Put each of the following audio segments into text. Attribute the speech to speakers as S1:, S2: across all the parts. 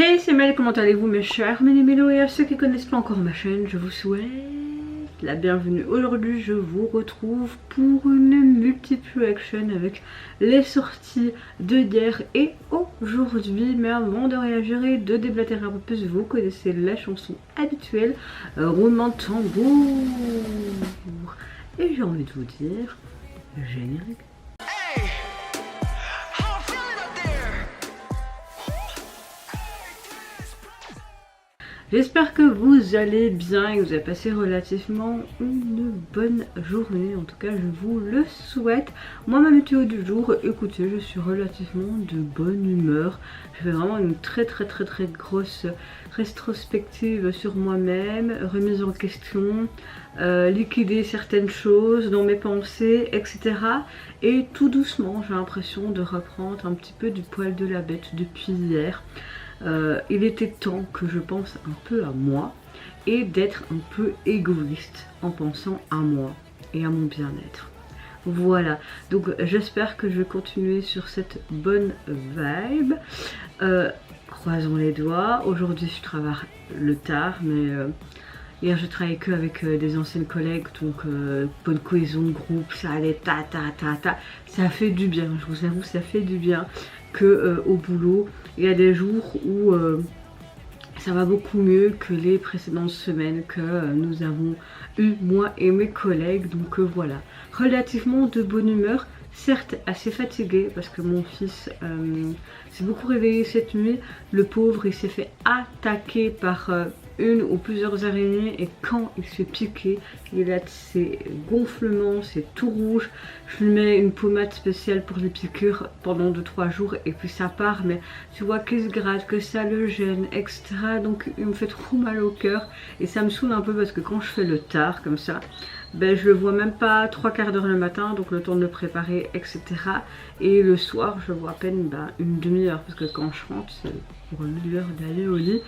S1: Hey, c'est Mel, comment allez-vous mes chers mélo et à ceux qui ne connaissent pas encore ma chaîne, je vous souhaite la bienvenue. Aujourd'hui, je vous retrouve pour une multiple action avec les sorties de hier et aujourd'hui. Mais avant de réagir et de déblatérer un peu plus, vous connaissez la chanson habituelle, roulement de tambour. Et j'ai envie de vous dire, générique. J'espère que vous allez bien et que vous avez passé relativement une bonne journée. En tout cas, je vous le souhaite. Moi, ma météo du jour, écoutez, je suis relativement de bonne humeur. Je fais vraiment une très grosse rétrospective sur moi-même, remise en question, liquider certaines choses dans mes pensées, etc. Et tout doucement, j'ai l'impression de reprendre un petit peu du poil de la bête depuis hier. Il était temps que je pense un peu à moi et d'être un peu égoïste en pensant à moi et à mon bien-être. Voilà, donc j'espère que je vais continuer sur cette bonne vibe. Croisons les doigts. Aujourd'hui je travaille le tard, mais hier je travaillais que avec des anciennes collègues, donc bonne cohésion de groupe, ça allait ta. Ça fait du bien, je vous avoue, ça fait du bien que au boulot. Il y a des jours où ça va beaucoup mieux que les précédentes semaines que nous avons eu, moi et mes collègues. Donc voilà, relativement de bonne humeur, certes assez fatiguée parce que mon fils s'est beaucoup réveillé cette nuit. Le pauvre, il s'est fait attaquer par une ou plusieurs araignées et quand il se fait piquer, il a ses gonflements, c'est tout rouge. Je lui mets une pommade spéciale pour les piqûres pendant 2-3 jours et puis ça part, mais tu vois qu'il se gratte, que ça le gêne, etc. Donc il me fait trop mal au cœur et ça me saoule un peu parce que quand je fais le tard comme ça, ben je le vois même pas 3/4 d'heure le matin, donc le temps de le préparer, etc. Et le soir je vois à peine une demi-heure parce que quand je rentre c'est pour une heure d'aller au lit.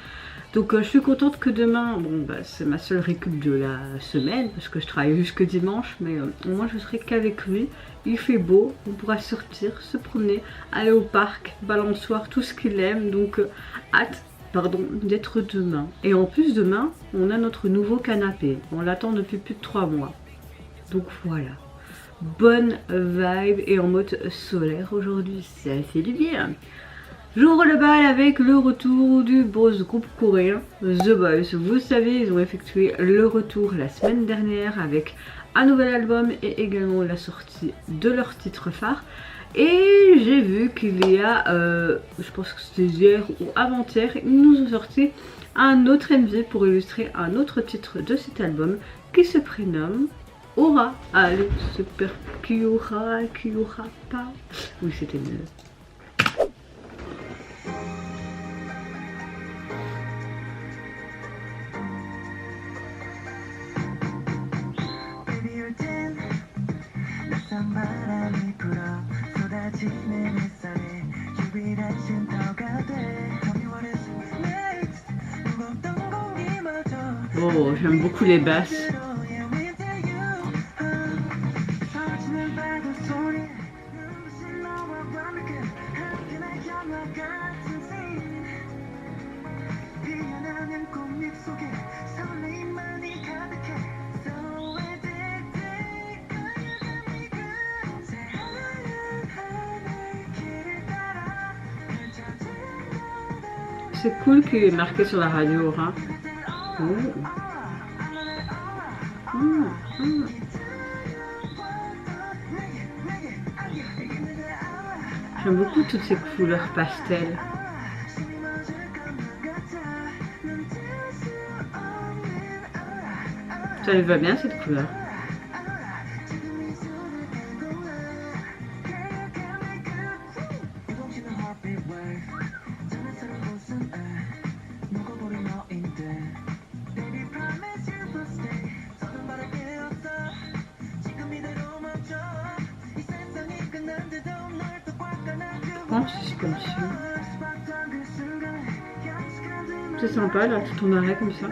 S1: Donc je suis contente que demain, bon c'est ma seule récup de la semaine parce que je travaille jusque dimanche, mais au moins je serai qu'avec lui. Il fait beau, on pourra sortir, se promener, aller au parc, balançoire, tout ce qu'il aime. Donc hâte, d'être demain. Et en plus demain, on a notre nouveau canapé. On l'attend depuis plus de 3 mois. Donc voilà, bonne vibe et en mode solaire aujourd'hui, ça fait du bien. J'ouvre le bal avec le retour du boss groupe coréen The Boys. Vous savez, ils ont effectué le retour la semaine dernière avec un nouvel album et également la sortie de leur titre phare. Et j'ai vu qu'il y a, je pense que c'était hier ou avant-hier, ils nous ont sorti un autre MV pour illustrer un autre titre de cet album qui se prénomme Aura. Allez, super, qui aura pas. Oui, c'était mieux. Oh, j'aime beaucoup les basses. C'est cool qu'il est marqué sur la radio Aura. J'aime beaucoup toutes ces couleurs pastel. Ça lui va bien cette couleur. C'est sympa là, tout en arrêt comme ça.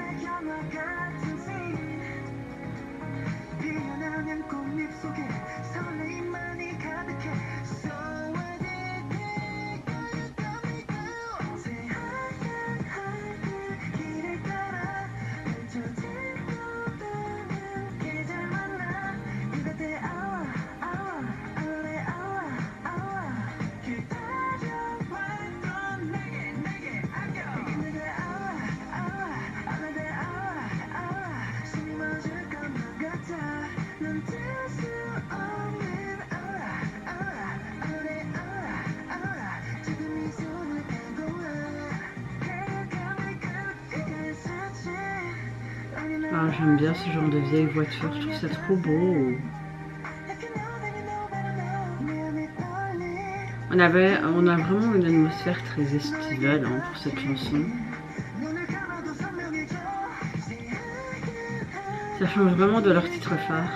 S1: Enfin, j'aime bien ce genre de vieille voiture, je trouve ça trop beau. On a vraiment une atmosphère très estivale hein, pour cette chanson. Ça change vraiment de leur titre phare.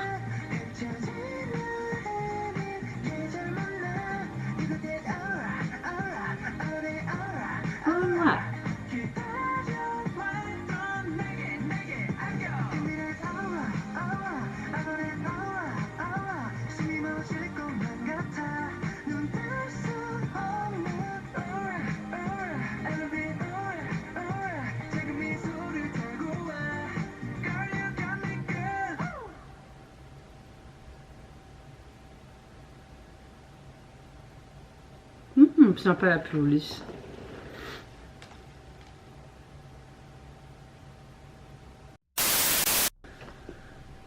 S1: Sympa la police.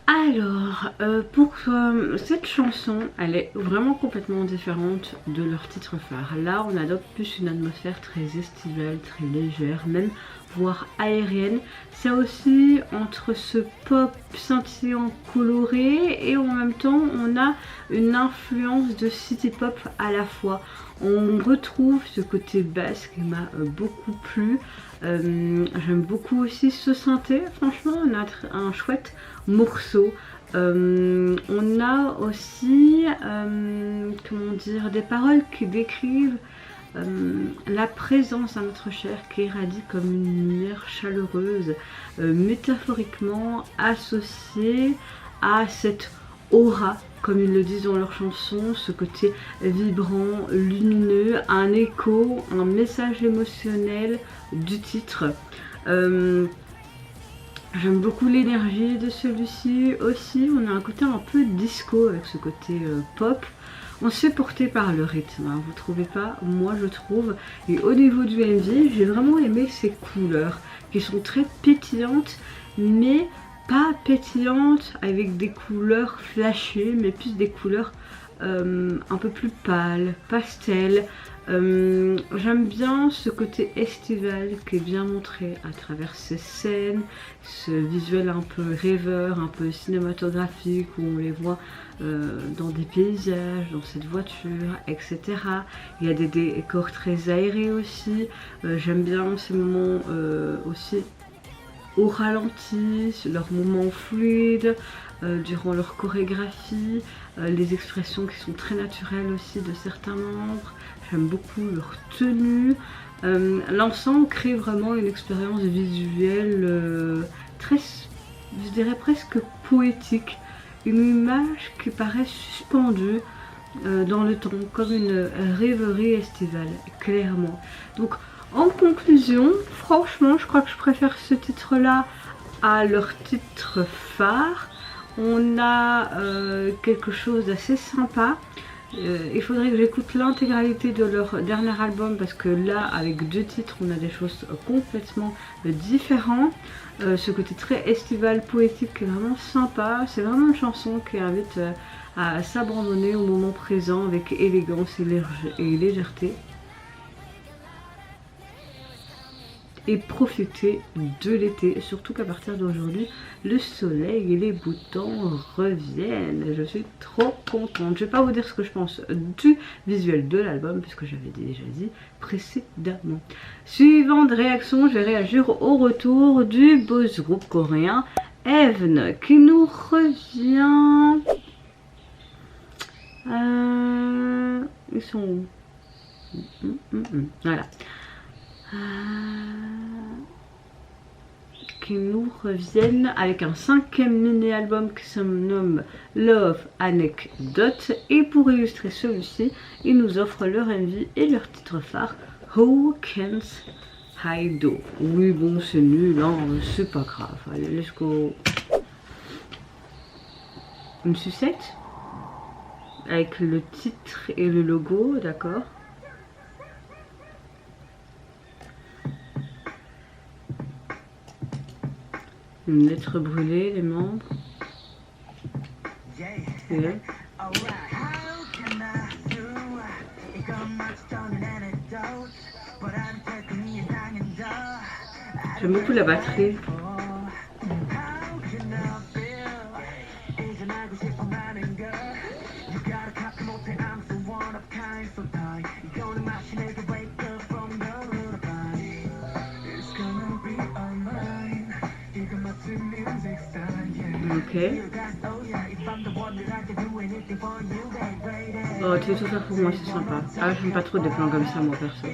S1: Alors, pour cette chanson, elle est vraiment complètement différente de leur titre phare. Là, on adopte plus une atmosphère très estivale, très légère, même voire aérienne. C'est aussi entre ce pop scintillant coloré et en même temps, on a une influence de city pop à la fois. On retrouve ce côté basse qui m'a beaucoup plu. J'aime beaucoup aussi ce synthé, franchement on a un chouette morceau. On a aussi comment dire, des paroles qui décrivent la présence d'un être cher qui irradie comme une lumière chaleureuse, métaphoriquement associée à cette aura, comme ils le disent dans leur chanson, ce côté vibrant, lumineux, un écho, un message émotionnel du titre. J'aime beaucoup l'énergie de celui-ci aussi. On a un côté un peu disco avec ce côté pop. On se fait porter par le rythme, hein, vous trouvez pas? Moi je trouve. Et au niveau du MV, j'ai vraiment aimé ces couleurs qui sont très pétillantes, mais pas pétillantes avec des couleurs flashées, mais plus des couleurs un peu plus pâles, pastel. J'aime bien ce côté estival qui est bien montré à travers ces scènes, ce visuel un peu rêveur, un peu cinématographique où on les voit dans des paysages, dans cette voiture, etc. Il y a des décors très aérés aussi. J'aime bien ces moments aussi au ralenti, leurs moments fluides, durant leur chorégraphie, les expressions qui sont très naturelles aussi de certains membres. J'aime beaucoup leur tenue. L'ensemble crée vraiment une expérience visuelle très, je dirais presque poétique. Une image qui paraît suspendue dans le temps, comme une rêverie estivale, clairement. Donc, en conclusion, franchement, je crois que je préfère ce titre-là à leur titre phare. On a quelque chose d'assez sympa. Il faudrait que j'écoute l'intégralité de leur dernier album parce que là, avec deux titres, on a des choses complètement différentes. Ce côté très estival, poétique qui est vraiment sympa. C'est vraiment une chanson qui invite à s'abandonner au moment présent avec élégance et légèreté. Et profiter de l'été, surtout qu'à partir d'aujourd'hui, le soleil et les beaux temps reviennent. Je suis trop contente. Je vais pas vous dire ce que je pense du visuel de l'album, puisque j'avais déjà dit précédemment. Suivante réaction, je vais réagir au retour du boys group coréen Even, qui nous revient. Ils sont où? Voilà. Qui nous reviennent avec un 5e mini-album qui se nomme Love Anecdote, et pour illustrer celui-ci, ils nous offrent leur MV et leur titre phare Who Can't Hide. Oui bon c'est nul, hein, c'est pas grave, allez let's go. Une sucette avec le titre et le logo, d'accord. Une lettre brûlée, les membres. Et j'aime beaucoup la batterie. Ok. Oh, tu veux tout faire pour moi, c'est sympa. Ah, j'aime pas trop des plans comme ça, moi, perso.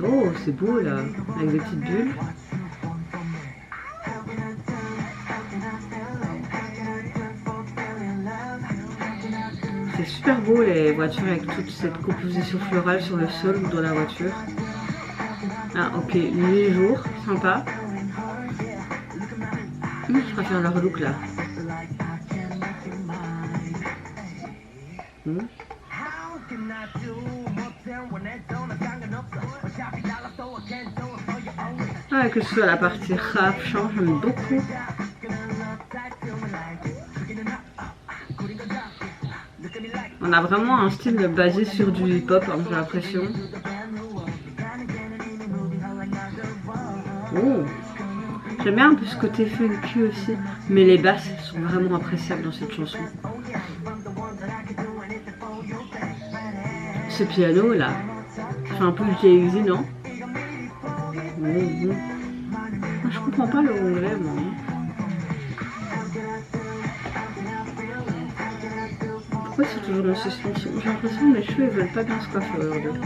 S1: Oh, c'est beau, là. Avec des petites bulles. C'est super beau, les voitures avec toute cette composition florale sur le sol ou dans la voiture. Ah, ok. Nuit et jour. Sympa. Je préfère leur look, là. Ah, que ce soit la partie rap, chant, j'aime beaucoup. On a vraiment un style basé sur du hip-hop, hein, j'ai l'impression. Oh. J'aime bien un peu ce côté funky aussi, mais les basses sont vraiment appréciables dans cette chanson. Ce piano là, c'est un peu le Jay-Z, non? Je comprends pas le anglais, moi. Pourquoi c'est toujours en suspension? J'ai l'impression que mes cheveux ils veulent pas bien se coiffer aujourd'hui.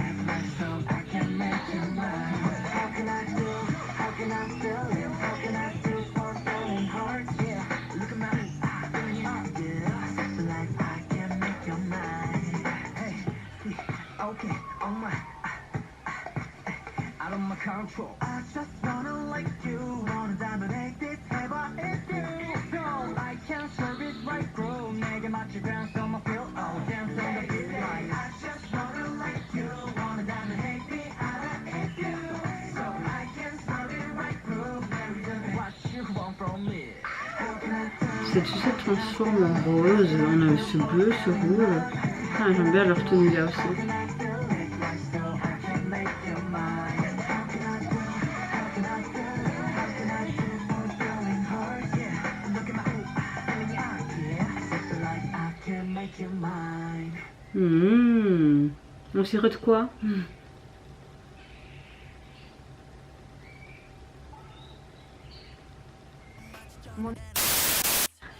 S1: Tu sais, transforme en rose, on a ce bleu, ce rouge. Ah, j'aime bien leur tenue là aussi. On sirote quoi?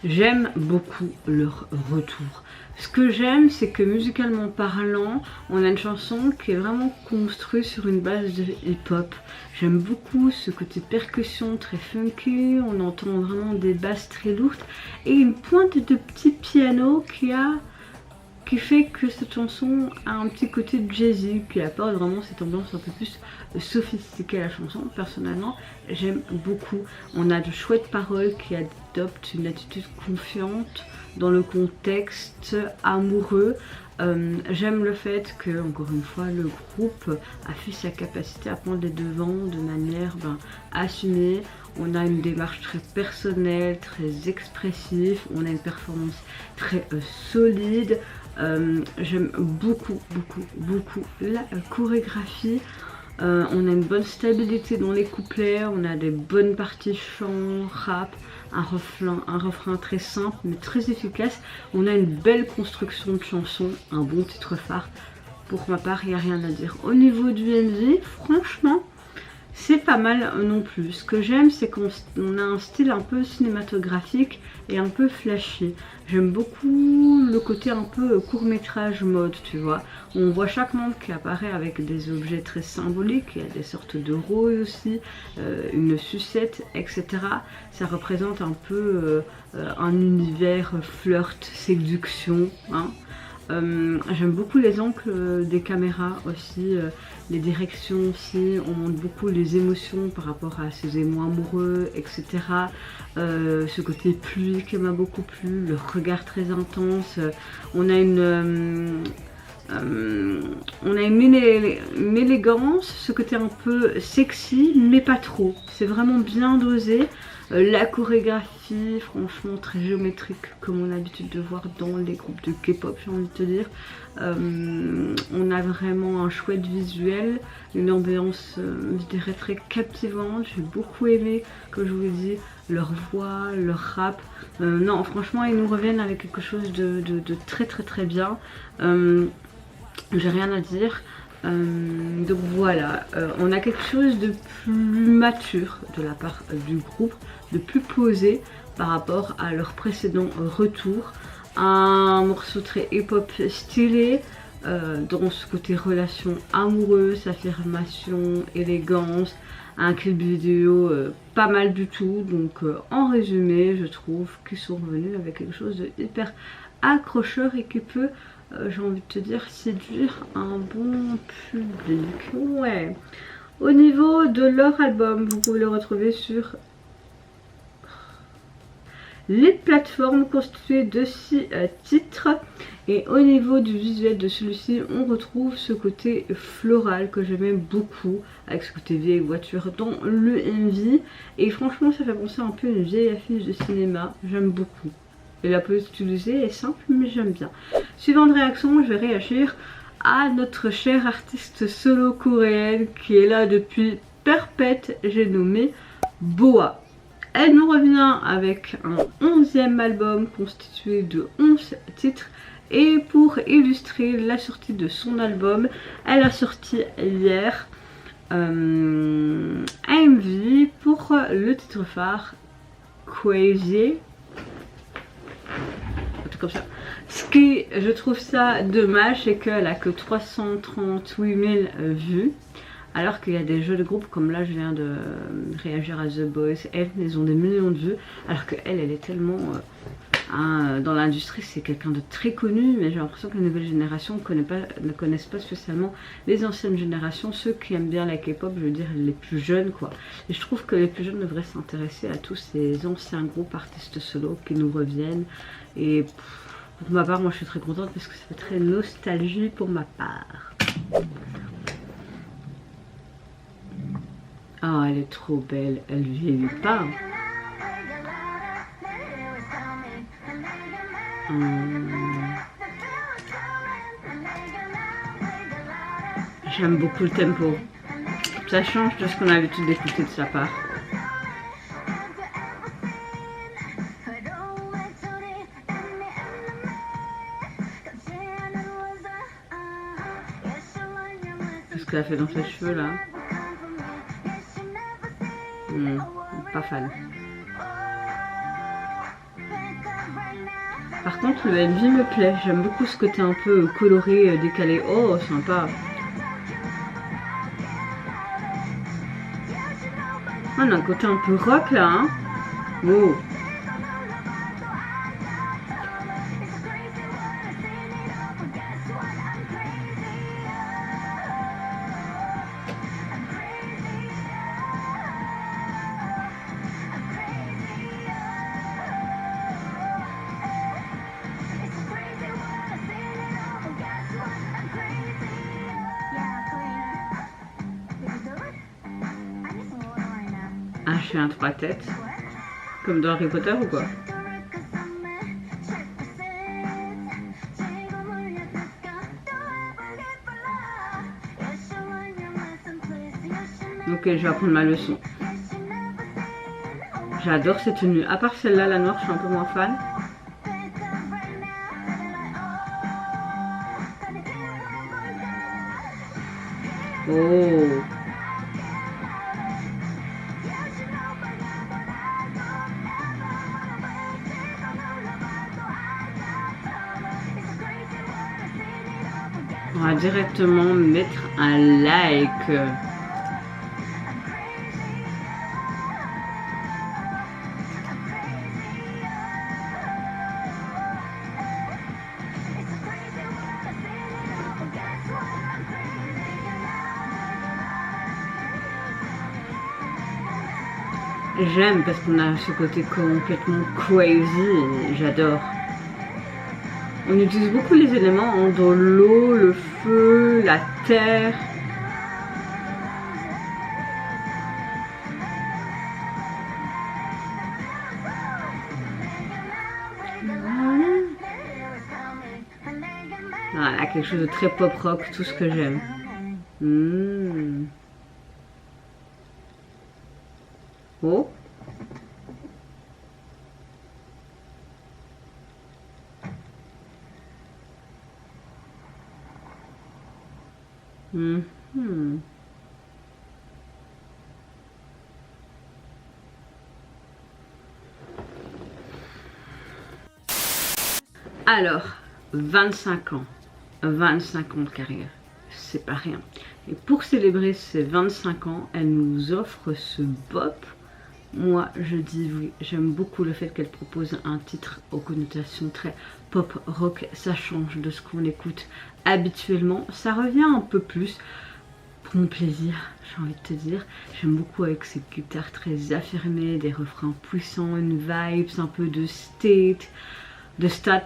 S1: J'aime beaucoup leur retour. Ce que j'aime, c'est que musicalement parlant, on a une chanson qui est vraiment construite sur une base de hip-hop. J'aime beaucoup ce côté percussion très funky, on entend vraiment des basses très lourdes et une pointe de petit piano qui fait que cette chanson a un petit côté jazzy, qui apporte vraiment cette ambiance un peu plus sophistiquée à la chanson. Personnellement, j'aime beaucoup. On a de chouettes paroles qui adoptent une attitude confiante dans le contexte amoureux. J'aime le fait que, encore une fois, le groupe affiche sa capacité à prendre les devants de manière assumée. On a une démarche très personnelle, très expressive, on a une performance très solide. J'aime beaucoup la chorégraphie. On a une bonne stabilité dans les couplets, on a des bonnes parties chant, rap, un refrain très simple mais très efficace. On a une belle construction de chansons, un bon titre phare. Pour ma part, il n'y a rien à dire. Au niveau du MV, franchement, c'est pas mal non plus. Ce que j'aime, c'est qu'on a un style un peu cinématographique et un peu flashy. J'aime beaucoup le côté un peu court-métrage mode, tu vois. On voit chaque membre qui apparaît avec des objets très symboliques. Il y a des sortes de rôles aussi, une sucette, etc. Ça représente un peu un univers flirt, séduction, hein. J'aime beaucoup les angles des caméras aussi, les directions aussi, on montre beaucoup les émotions par rapport à ces émois amoureux, etc. Ce côté pluie qui m'a beaucoup plu, le regard très intense, on a une élégance, ce côté un peu sexy mais pas trop, c'est vraiment bien dosé. La chorégraphie, franchement très géométrique comme on a l'habitude de voir dans les groupes de K-pop, j'ai envie de te dire. On a vraiment un chouette visuel, une ambiance je dirais très captivante. J'ai beaucoup aimé, comme je vous l'ai dit, leur voix, leur rap. Non, franchement ils nous reviennent avec quelque chose de très bien. J'ai rien à dire. Donc voilà, on a quelque chose de plus mature de la part du groupe, de plus posé. par rapport à leur précédent retour. Un morceau très hip-hop stylé, dans ce côté relation amoureuse, affirmation, élégance, un clip vidéo pas mal du tout. Donc en résumé, je trouve qu'ils sont revenus avec quelque chose de hyper accrocheur et qui peut, j'ai envie de te dire, séduire un bon public. Ouais. Au niveau de leur album, vous pouvez le retrouver sur les plateformes constituées de 6 titres. Et au niveau du visuel de celui-ci, on retrouve ce côté floral que j'aimais beaucoup, avec ce côté vieille voiture dans le MV. Et franchement, ça fait penser un peu à une vieille affiche de cinéma. J'aime beaucoup. Et la police utilisée est simple, mais j'aime bien. Suivante réaction, je vais réagir à notre chère artiste solo coréenne qui est là depuis perpète. J'ai nommé Boa. Elle nous revient avec un 11e album constitué de 11 titres. Et pour illustrer la sortie de son album, elle a sorti hier un MV pour le titre phare Crazy. Un truc comme ça. Ce qui, je trouve ça dommage, c'est qu'elle a que 338 000 vues. Alors qu'il y a des jeux de groupe, comme là je viens de réagir à The Boys, ils ont des millions de vues. Alors qu'elle, elle est tellement... dans l'industrie, c'est quelqu'un de très connu, mais j'ai l'impression que la nouvelle génération ne connaissent pas spécialement les anciennes générations. Ceux qui aiment bien la K-pop, je veux dire les plus jeunes quoi. Et je trouve que les plus jeunes devraient s'intéresser à tous ces anciens groupes artistes solo qui nous reviennent. Et pour ma part, moi je suis très contente parce que ça fait très nostalgie pour ma part. Ah, elle est trop belle, elle vieillit pas. J'aime beaucoup le tempo. Ça change de ce qu'on a l'habitude d'écouter de sa part. Qu'est-ce qu'elle a fait dans ses cheveux là? Pas fan. Par contre, le MV me plaît. J'aime beaucoup ce côté un peu coloré, décalé. Oh, sympa. On a un côté un peu rock là, hein. Oh. Un chien à 3 têtes. Comme dans Harry Potter ou quoi? Ok, je vais apprendre ma leçon. J'adore cette tenue. À part celle-là, la noire, je suis un peu moins fan. Oh. On va directement mettre un like. J'aime parce qu'on a ce côté complètement crazy, j'adore. On utilise beaucoup les éléments hein, dans l'eau, le feu, la terre. Voilà, quelque chose de très pop rock, tout ce que j'aime. Oh. Alors, 25 ans. 25 ans de carrière. C'est pas rien. Et pour célébrer ces 25 ans, elle nous offre ce bop. Moi, je dis oui. J'aime beaucoup le fait qu'elle propose un titre aux connotations très pop rock. Ça change de ce qu'on écoute habituellement. Ça revient un peu plus pour mon plaisir, j'ai envie de te dire. J'aime beaucoup avec ces guitares très affirmées, des refrains puissants, une vibe un peu de state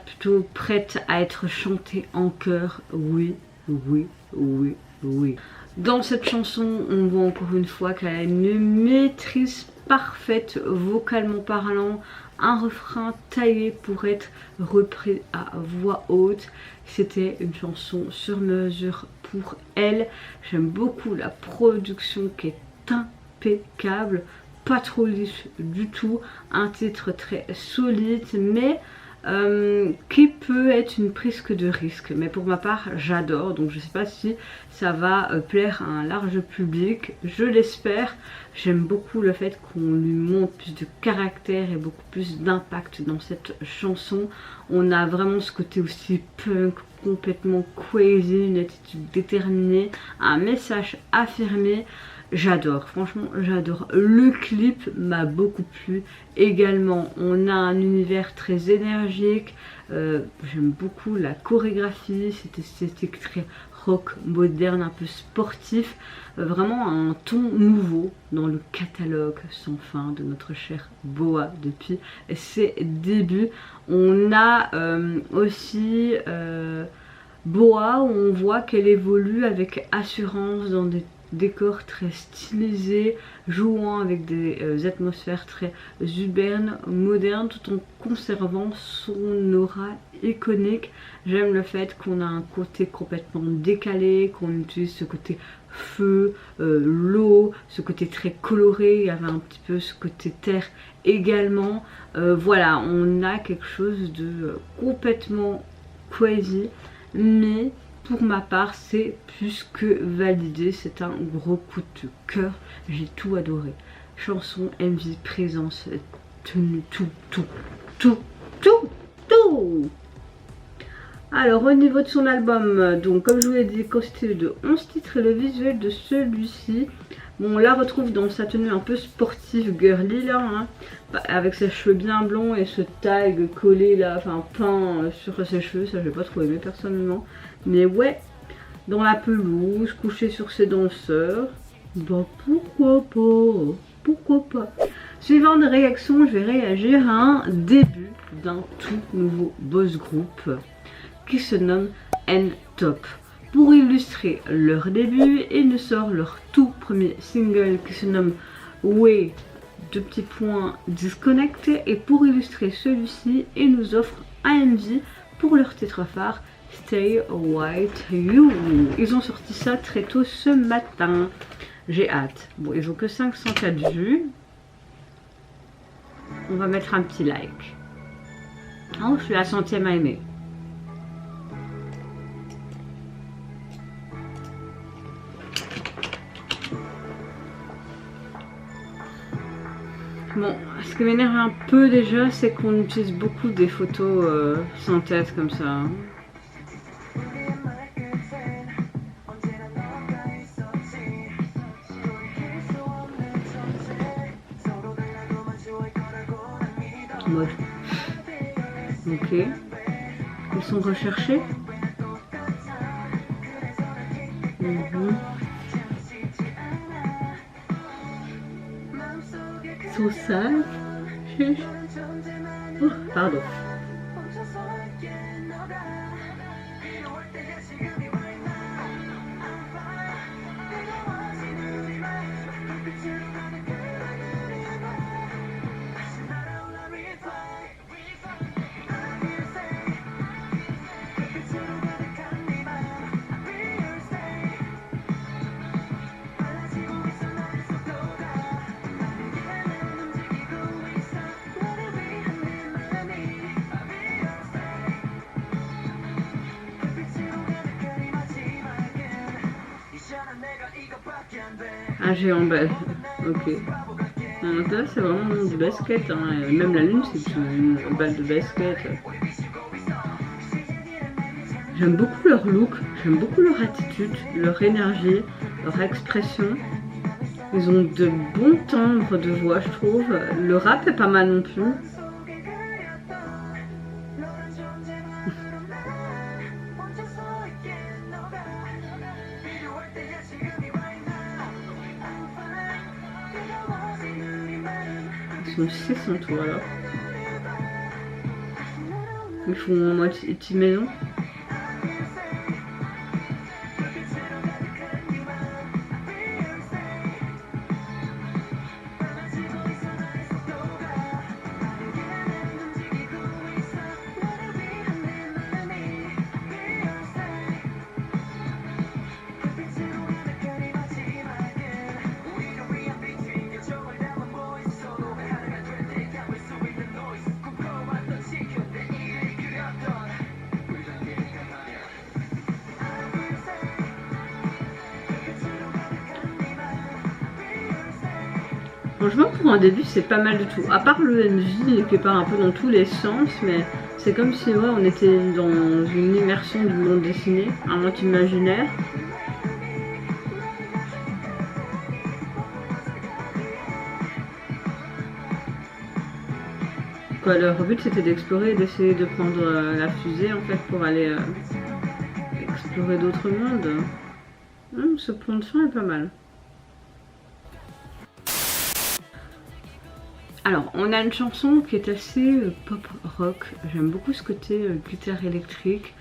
S1: plutôt, prête à être chantée en chœur. Oui, oui, oui, oui. Dans cette chanson, on voit encore une fois qu'elle a une maîtrise parfaite, vocalement parlant, un refrain taillé pour être repris à voix haute. C'était une chanson sur mesure pour elle. J'aime beaucoup la production qui est impeccable, pas trop lisse du tout, un titre très solide, mais qui peut être une prise de risque. Mais pour ma part, j'adore, donc je sais pas si ça va plaire à un large public, je l'espère. J'aime beaucoup le fait qu'on lui montre plus de caractère et beaucoup plus d'impact dans cette chanson. On a vraiment ce côté aussi punk, complètement crazy, une attitude déterminée, un message affirmé. J'adore, franchement j'adore. Le clip m'a beaucoup plu également. On a un univers très énergique, j'aime beaucoup la chorégraphie, cette esthétique très rock moderne, un peu sportif, vraiment un ton nouveau dans le catalogue sans fin de notre cher Boa depuis ses débuts. On a aussi Boa où on voit qu'elle évolue avec assurance dans des décors très stylisés, jouant avec des atmosphères très urbaines, modernes, tout en conservant son aura iconique. J'aime le fait qu'on a un côté complètement décalé, qu'on utilise ce côté feu, l'eau, ce côté très coloré. Il y avait un petit peu ce côté terre également. Voilà, on a quelque chose de complètement crazy, mais pour ma part, c'est plus que validé. C'est un gros coup de cœur. J'ai tout adoré. Chanson, MV, présence, tenue, tout. Alors, au niveau de son album, donc comme je vous l'ai dit, constitué de 11 titres et le visuel de celui-ci. Bon, on la retrouve dans sa tenue un peu sportive, girly là, hein, avec ses cheveux bien blonds et ce tag collé là, enfin peint sur ses cheveux. Ça, j'ai pas trop aimé personnellement. Mais ouais, dans la pelouse, couché sur ses danseurs, bah pourquoi pas. Suivant des réactions, je vais réagir à un début d'un tout nouveau boss group qui se nomme N-Top. Pour illustrer leur début, ils nous sortent leur tout premier single qui se nomme Way, Disconnect, et pour illustrer celui-ci, ils nous offrent un MV pour leur titre phare Stay White You. Ils ont sorti ça très tôt ce matin. J'ai hâte. Bon, ils ont que 504 vues. On va mettre un petit like. Oh, je suis la 100e à aimer. Bon, ce qui m'énerve un peu déjà, c'est qu'on utilise beaucoup des photos sans tête comme ça. Mode. Ok. Ils sont recherchés. So sad. Oh, pardon. Un géant belle, ok. Donc là c'est vraiment du basket, hein. Même la lune c'est une balle de basket. J'aime beaucoup leur look, j'aime beaucoup leur attitude, leur énergie, leur expression. Ils ont de bons timbres de voix, je trouve. Le rap est pas mal non plus. Ils sont 6 en tout alors. Ils font moitié petite maison. Franchement, pour un début, c'est pas mal du tout. À part le MJ qui part un peu dans tous les sens, mais c'est comme si ouais, on était dans une immersion du monde dessiné, un monde imaginaire. Quoi, leur but c'était d'explorer, d'essayer de prendre la fusée en fait pour aller explorer d'autres mondes. Ce plan de son est pas mal. Alors, on a une chanson qui est assez pop rock. J'aime beaucoup ce côté guitare électrique,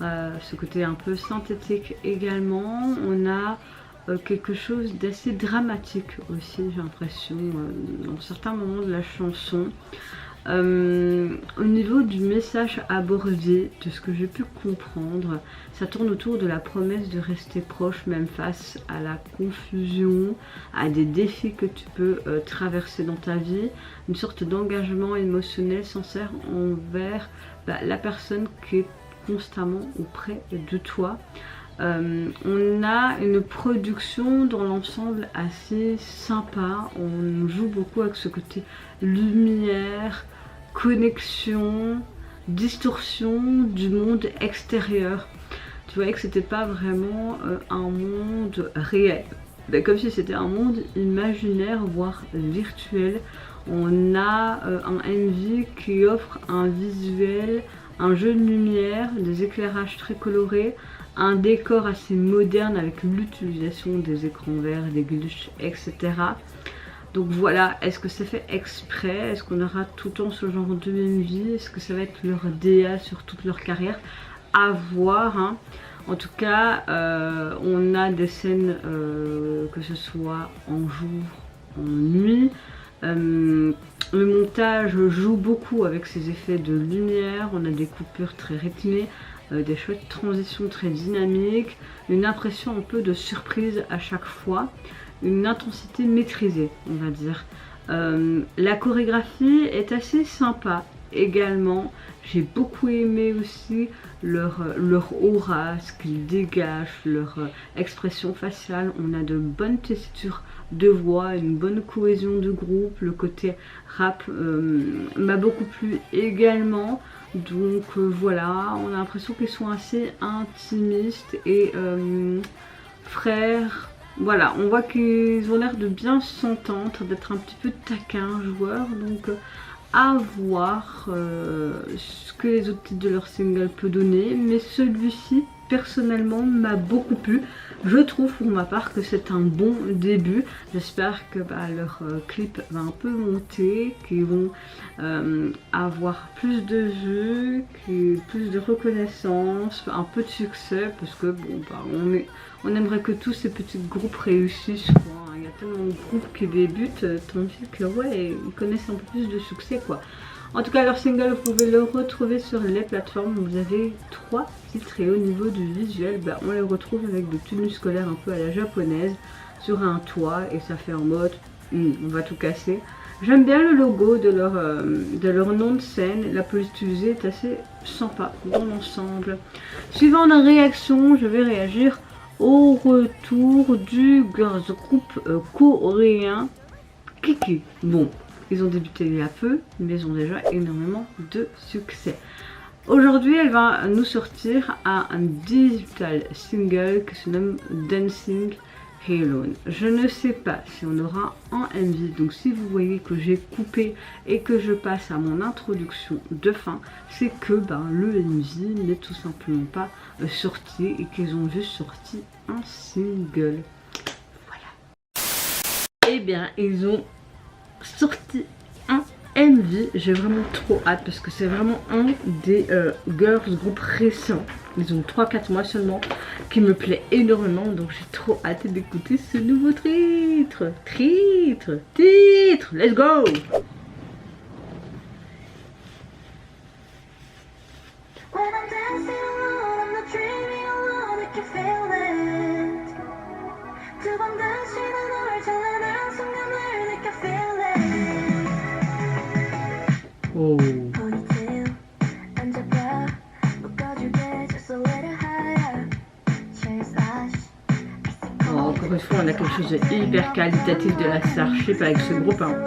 S1: ce côté un peu synthétique également. On a quelque chose d'assez dramatique aussi, j'ai l'impression, dans certains moments de la chanson. Au niveau du message abordé, de ce que j'ai pu comprendre, ça tourne autour de la promesse de rester proche même face à la confusion, à des défis que tu peux traverser dans ta vie, une sorte d'engagement émotionnel sincère envers la personne qui est constamment auprès de toi. On a une production dans l'ensemble assez sympa, on joue beaucoup avec ce côté lumière, connexion, distorsion du monde extérieur. Tu voyais que c'était pas vraiment un monde réel, comme si c'était un monde imaginaire voire virtuel. On a un MV qui offre un visuel, un jeu de lumière, des éclairages très colorés, un décor assez moderne avec l'utilisation des écrans verts, des glitches, etc. Donc voilà, est-ce que c'est fait exprès? Est-ce qu'on aura tout le temps ce genre de MV? Est-ce que ça va être leur DA sur toute leur carrière? À voir, hein. En tout cas, on a des scènes, que ce soit en jour, en nuit. Le montage joue beaucoup avec ces effets de lumière, on a des coupures très rythmées, des chouettes transitions très dynamiques, une impression un peu de surprise à chaque fois, une intensité maîtrisée on va dire. La chorégraphie est assez sympa également, j'ai beaucoup aimé aussi leur aura, ce qu'ils dégagent, leur expression faciale. On a de bonnes tessitures de voix, une bonne cohésion de groupe, le côté rap m'a beaucoup plu également. Donc voilà, on a l'impression qu'ils sont assez intimistes et frères. Voilà, on voit qu'ils ont l'air de bien s'entendre, d'être un petit peu taquins joueurs, donc à voir ce que les autres titres de leur single peut donner, mais celui-ci personnellement m'a beaucoup plu. Je trouve pour ma part que c'est un bon début. J'espère que leur clip va un peu monter, qu'ils vont avoir plus de vues, plus de reconnaissance, un peu de succès, parce que bon, on aimerait que tous ces petits groupes réussissent, quoi. Il y a tellement de groupes qui débutent, tandis que ouais, ils connaissent un peu plus de succès, quoi. En tout cas, leur single, vous pouvez le retrouver sur les plateformes. Vous avez 3 titres et au niveau du visuel, on les retrouve avec des tenues scolaires un peu à la japonaise sur un toit et ça fait en mode on va tout casser. J'aime bien le logo de leur nom de scène. La police utilisée est assez sympa dans l'ensemble. Suivant la réaction, je vais réagir au retour du girls group coréen Kiki. Bon, ils ont débuté il y a peu, mais ils ont déjà énormément de succès. Aujourd'hui, elle va nous sortir un digital single qui se nomme Dancing Alone. Je ne sais pas si on aura un MV, donc si vous voyez que j'ai coupé et que je passe à mon introduction de fin, c'est que le MV n'est tout simplement pas sorti et qu'ils ont juste sorti un single. Voilà. Eh bien, ils ont sorti un MV, j'ai vraiment trop hâte parce que c'est vraiment un des girls group récents. Ils ont 3-4 mois seulement, qui me plaît énormément, donc j'ai trop hâte d'écouter ce nouveau titre. Titre, let's go! Oh. Encore une fois, on a quelque chose de hyper qualitatif de la Starship avec ce groupe. Hein.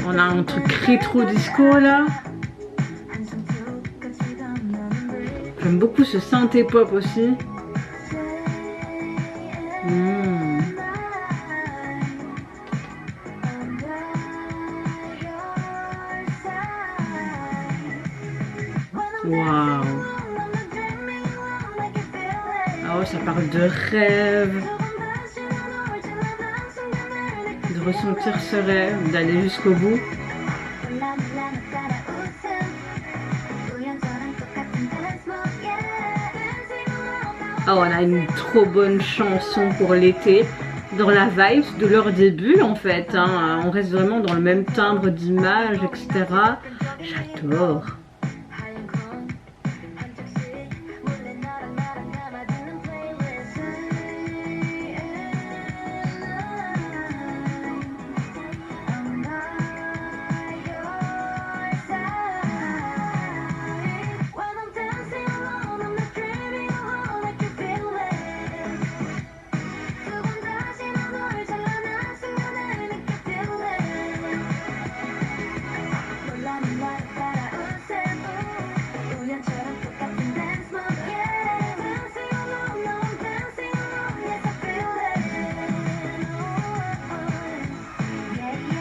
S1: On a un truc rétro disco là. J'aime beaucoup ce synthé pop aussi. Waouh. Oh, ça parle de rêve, de ressentir ce rêve, d'aller jusqu'au bout. Oh, on a une trop bonne chanson pour l'été, dans la vibe de leur début en fait. Hein. On reste vraiment dans le même timbre d'image, etc. J'adore.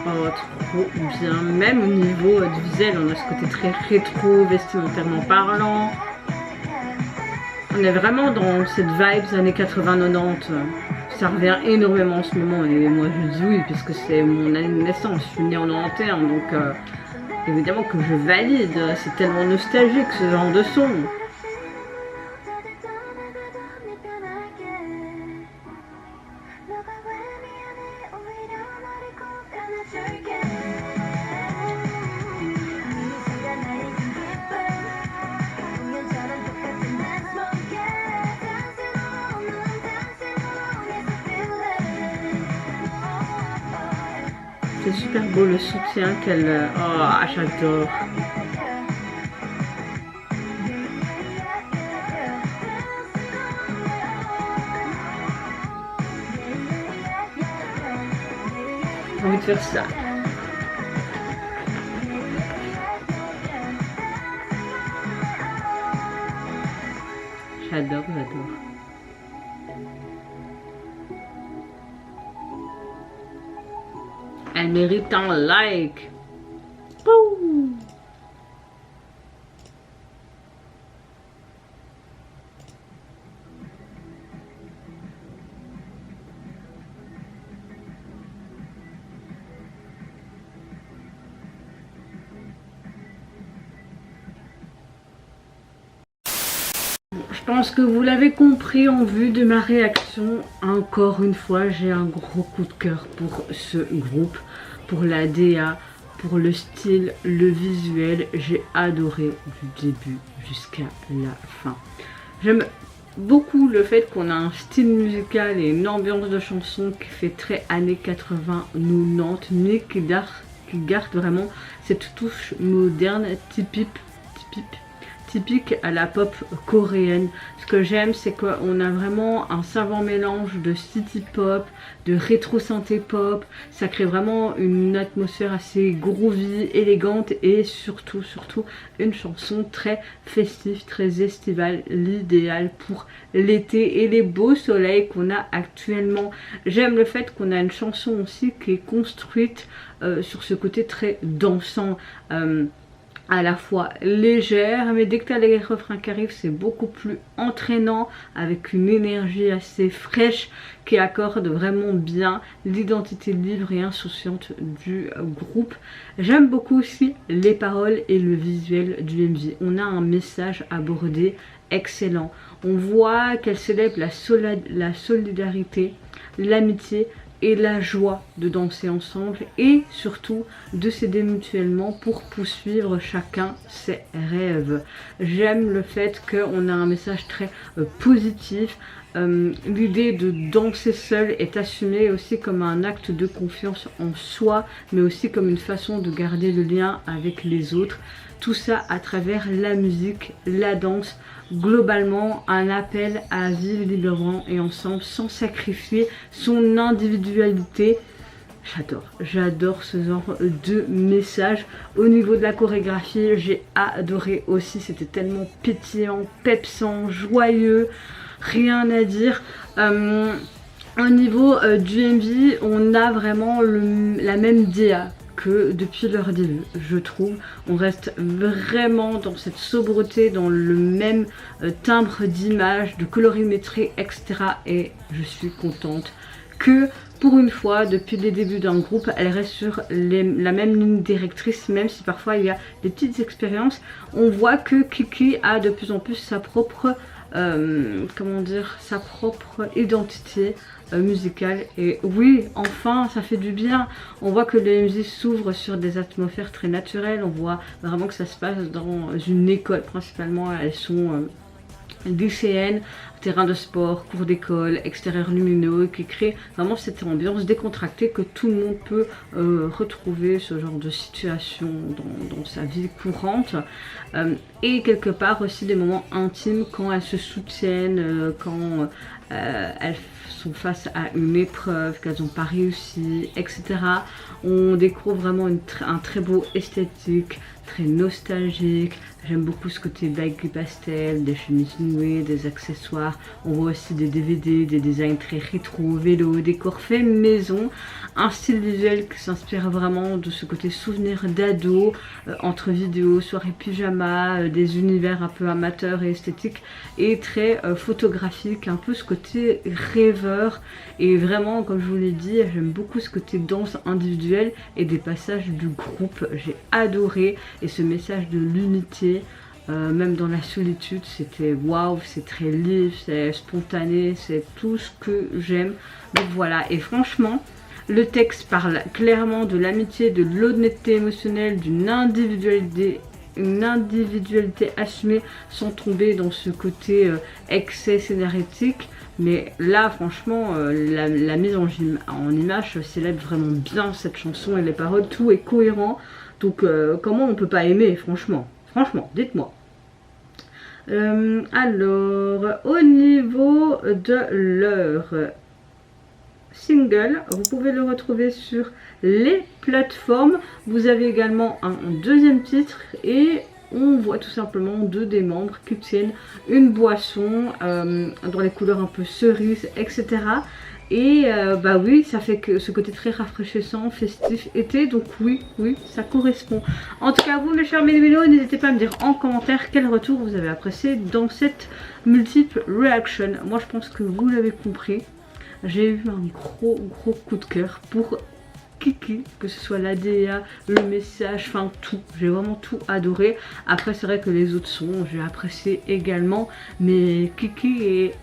S1: Oh, trop bien. Même au niveau du visuel, on a ce côté très rétro, vestimentairement parlant. On est vraiment dans cette vibe années 80-90. Ça revient énormément en ce moment et moi je dis oui parce que c'est mon année de naissance. Je suis née en 91 donc évidemment que je valide. C'est tellement nostalgique ce genre de son. C'est super beau le soutien qu'elle... Oh, j'adore. J'ai envie de faire ça. J'adore, j'adore. Elle mérite un like. Boum. Je pense que vous l'avez compris en vue de ma réaction. Encore une fois, j'ai un gros coup de cœur pour ce groupe, pour la DA, pour le style, le visuel. J'ai adoré du début jusqu'à la fin. J'aime beaucoup le fait qu'on a un style musical et une ambiance de chanson qui fait très années 80-90, mais qui garde vraiment cette touche moderne typique typique à la pop coréenne. Ce que j'aime, c'est qu'on a vraiment un savant mélange de city pop, de rétro synthé pop. Ça crée vraiment une atmosphère assez groovy, élégante et surtout une chanson très festive, très estivale, l'idéal pour l'été et les beaux soleils qu'on a actuellement. J'aime le fait qu'on a une chanson aussi qui est construite sur ce côté très dansant, à la fois légère, mais dès que tu as les refrains qui arrivent, c'est beaucoup plus entraînant, avec une énergie assez fraîche qui accorde vraiment bien l'identité libre et insouciante du groupe. J'aime beaucoup aussi les paroles et le visuel du MV. On a un message abordé excellent. On voit qu'elle célèbre la solidarité, l'amitié et la joie de danser ensemble et surtout de s'aider mutuellement pour poursuivre chacun ses rêves. J'aime le fait qu'on a un message très positif. L'idée de danser seul est assumée aussi comme un acte de confiance en soi, mais aussi comme une façon de garder le lien avec les autres. Tout ça à travers la musique, la danse, globalement un appel à vivre librement et ensemble sans sacrifier son individualité. J'adore ce genre de message. Au niveau de la chorégraphie, j'ai adoré aussi, c'était tellement pétillant, pepsant, joyeux, rien à dire. Au niveau du MV, on a vraiment la même DA que depuis leur début, je trouve. On reste vraiment dans cette sobreté, dans le même timbre d'image, de colorimétrie, etc. Et je suis contente que pour une fois, depuis les débuts d'un groupe, elle reste sur la même ligne directrice, même si parfois il y a des petites expériences. On voit que Kiki a de plus en plus sa propre sa propre identité musicale, et oui, enfin ça fait du bien. On voit que le MV s'ouvre sur des atmosphères très naturelles. On voit vraiment que ça se passe dans une école principalement. Elles sont lycéennes, terrain de sport, cours d'école, extérieur lumineux, qui crée vraiment cette ambiance décontractée que tout le monde peut retrouver ce genre de situation dans sa vie courante. Et quelque part aussi des moments intimes quand elles se soutiennent, quand elles sont face à une épreuve, qu'elles n'ont pas réussi, etc. On découvre vraiment un très beau esthétique, très nostalgique. J'aime beaucoup ce côté baggy pastel, des chemises nouées, des accessoires. On voit aussi des DVD, des designs très rétro, vélo, décor fait maison. Un style visuel qui s'inspire vraiment de ce côté souvenir d'ado, entre vidéos, soirées pyjama, des univers un peu amateurs et esthétiques, et très photographique, un peu ce côté rêveur. Et vraiment, comme je vous l'ai dit, j'aime beaucoup ce côté danse individuelle et des passages du groupe. J'ai adoré, et ce message de l'unité, même dans la solitude, c'était waouh, c'est très libre, c'est spontané, c'est tout ce que j'aime. Donc voilà, et franchement, le texte parle clairement de l'amitié, de l'honnêteté émotionnelle, d'une individualité, une individualité assumée sans tomber dans ce côté excès scénaristique. Mais là, franchement, la mise en image célèbre vraiment bien cette chanson et les paroles, tout est cohérent. Donc comment on peut pas aimer, franchement, dites-moi. Alors, au niveau de leur single, vous pouvez le retrouver sur les plateformes. Vous avez également un deuxième titre et on voit tout simplement deux des membres qui tiennent une boisson dans les couleurs un peu cerise, etc. Et bah oui, ça fait que ce côté très rafraîchissant, festif, été, donc oui, ça correspond. En tout cas, vous mes chers mélos, n'hésitez pas à me dire en commentaire quel retour vous avez apprécié dans cette multiple reaction. Moi je pense que vous l'avez compris, j'ai eu un gros coup de cœur pour Kiki, que ce soit l'ADA, le message, enfin tout, j'ai vraiment tout adoré. Après c'est vrai que les autres sons j'ai apprécié également, mais Kiki est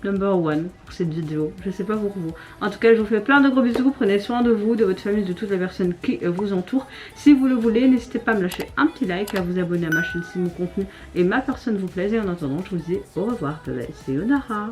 S1: number one pour cette vidéo, je sais pas pour vous. En tout cas je vous fais plein de gros bisous, prenez soin de vous, de votre famille, de toutes les personnes qui vous entourent. Si vous le voulez, n'hésitez pas à me lâcher un petit like, à vous abonner à ma chaîne si mon contenu et ma personne vous plaisent. Et en attendant je vous dis au revoir, bye bye, c'est Sayonara.